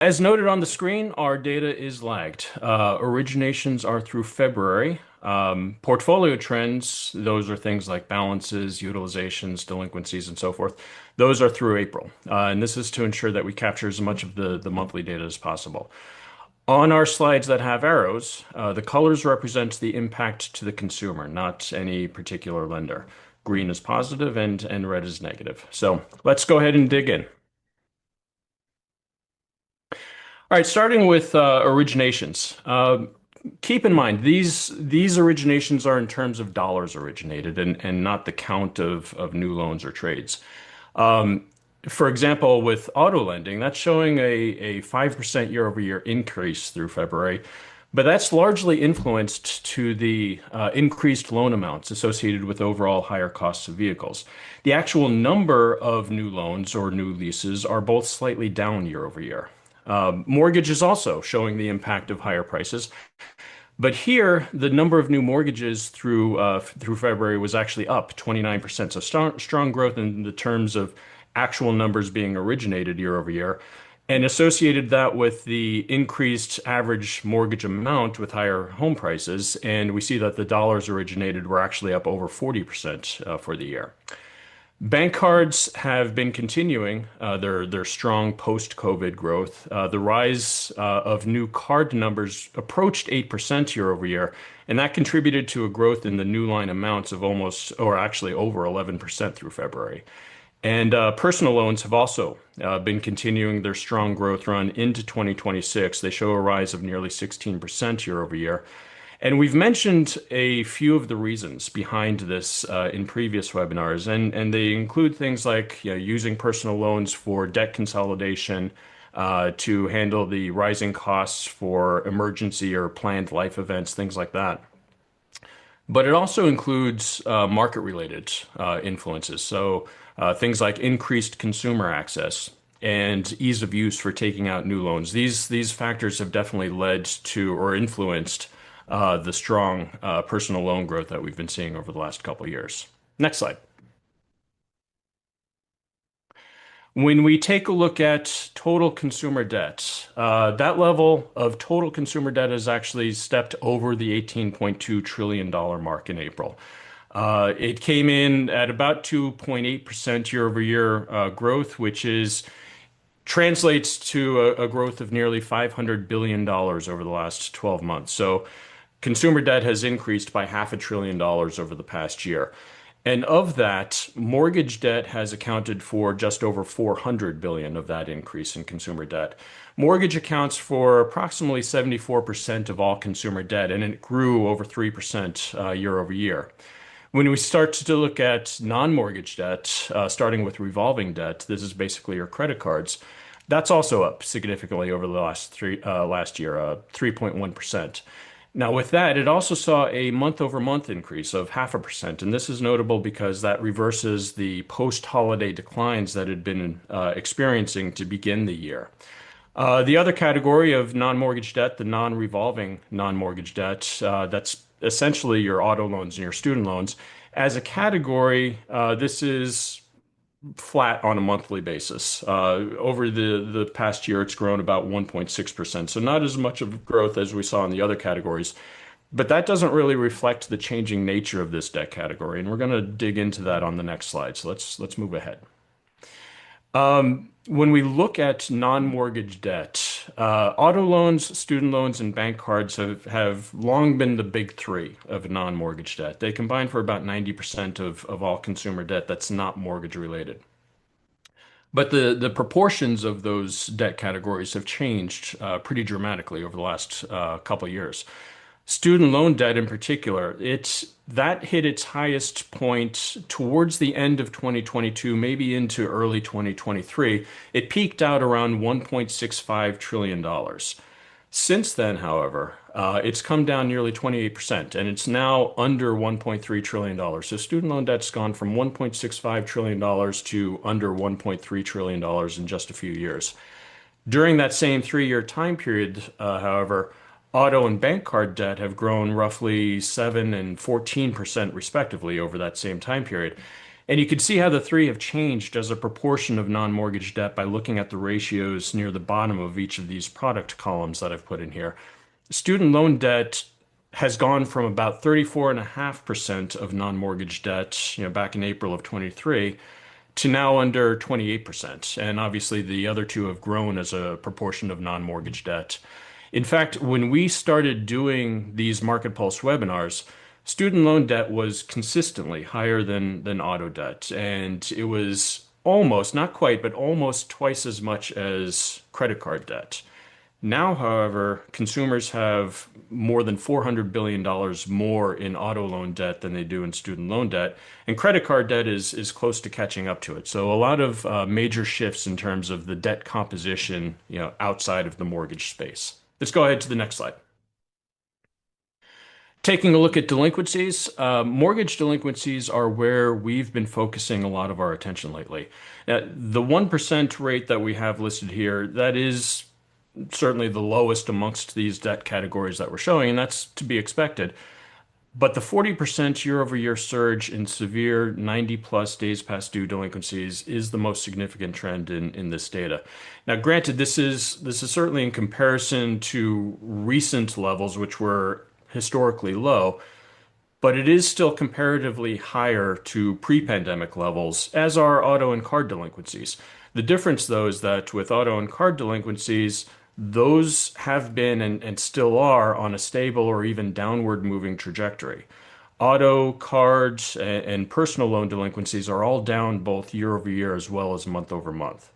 As noted on the screen, our data is lagged. Originations are through February. Portfolio trends, those are things like balances, utilizations, delinquencies, and so forth. Those are through April. And this is to ensure that we capture as much of the monthly data as possible. On our slides that have arrows, the colors represent the impact to the consumer, not any particular lender. Green is positive and red is negative. So let's go ahead and dig in. All right, starting with originations. Keep in mind these originations are in terms of dollars originated and not the count of new loans or trades. Um, for example, with auto lending, that's showing a 5% year-over-year increase through February, but that's largely influenced to the increased loan amounts associated with overall higher costs of vehicles. The actual number of new loans or new leases are both slightly down year over year. Mortgage is also showing the impact of higher prices. But here, the number of new mortgages through February was actually up 29%. So strong growth in the terms of actual numbers being originated year over year, and associated that with the increased average mortgage amount with higher home prices. And we see that the dollars originated were actually up over 40% for the year. Bank cards have been continuing their strong post-COVID growth. The rise of new card numbers approached 8% year over year, and that contributed to a growth in the new line amounts of almost, or actually over 11% through February. And personal loans have also been continuing their strong growth run into 2026. They show a rise of nearly 16% year over year. And we've mentioned a few of the reasons behind this in previous webinars, and they include things like using personal loans for debt consolidation, to handle the rising costs for emergency or planned life events, things like that. But it also includes market-related influences. So things like increased consumer access and ease of use for taking out new loans. These factors have definitely led to or influenced the strong personal loan growth that we've been seeing over the last couple of years. Next slide. When we take a look at total consumer debt, that level of total consumer debt has actually stepped over the $18.2 trillion mark in April. It came in at about 2.8% year over year growth, which translates to a growth of nearly $500 billion over the last 12 months. So consumer debt has increased by $500 billion over the past year. And of that, mortgage debt has accounted for just over 400 billion of that increase in consumer debt. Mortgage accounts for approximately 74% of all consumer debt, and it grew over 3% year over year. When we start to look at non-mortgage debt, starting with revolving debt, this is basically your credit cards. That's also up significantly over the last year, 3.1%. Now, with that, it also saw a month-over-month increase of 0.5%, and this is notable because that reverses the post-holiday declines that had been experiencing to begin the year. The other category of non-mortgage debt, the non-revolving non-mortgage debt, that's essentially your auto loans and your student loans. As a category, this is flat on a monthly basis. Over the past year, it's grown about 1.6%. So not as much of growth as we saw in the other categories. But that doesn't really reflect the changing nature of this debt category. And we're going to dig into that on the next slide. So let's move ahead. When we look at non-mortgage debt, auto loans, student loans, and bank cards have long been the big three of non-mortgage debt. They combine for about 90% of all consumer debt that's not mortgage related. But the proportions of those debt categories have changed pretty dramatically over the last couple of years. Student loan debt in particular, that hit its highest point towards the end of 2022, maybe into early 2023. It peaked out around $1.65 trillion. Since then, however, it's come down nearly 28%, and it's now under $1.3 trillion. So student loan debt's gone from $1.65 trillion to under $1.3 trillion in just a few years. During that same 3-year time period, however, auto and bank card debt have grown roughly 7 and 14% respectively over that same time period. And you can see how the three have changed as a proportion of non-mortgage debt by looking at the ratios near the bottom of each of these product columns that I've put in here. Student loan debt has gone from about 34.5% of non-mortgage debt, back in April of 23 to now under 28%. And obviously the other two have grown as a proportion of non-mortgage debt. In fact, when we started doing these Market Pulse webinars, student loan debt was consistently higher than auto debt. And it was almost, not quite, but almost twice as much as credit card debt. Now, however, consumers have more than $400 billion more in auto loan debt than they do in student loan debt, and credit card debt is close to catching up to it. So a lot of major shifts in terms of the debt composition, outside of the mortgage space. Let's go ahead to the next slide. Taking a look at delinquencies, mortgage delinquencies are where we've been focusing a lot of our attention lately. The 1% rate that we have listed here, that is certainly the lowest amongst these debt categories that we're showing, and that's to be expected. But the 40% year-over-year surge in severe 90 plus days past due delinquencies is the most significant trend in this data. Now, granted, this is certainly in comparison to recent levels, which were historically low, but it is still comparatively higher to pre-pandemic levels, as are auto and card delinquencies. The difference, though, is that with auto and card delinquencies, those have been and still are on a stable or even downward moving trajectory. Auto, cards, and personal loan delinquencies are all down both year over year as well as month over month.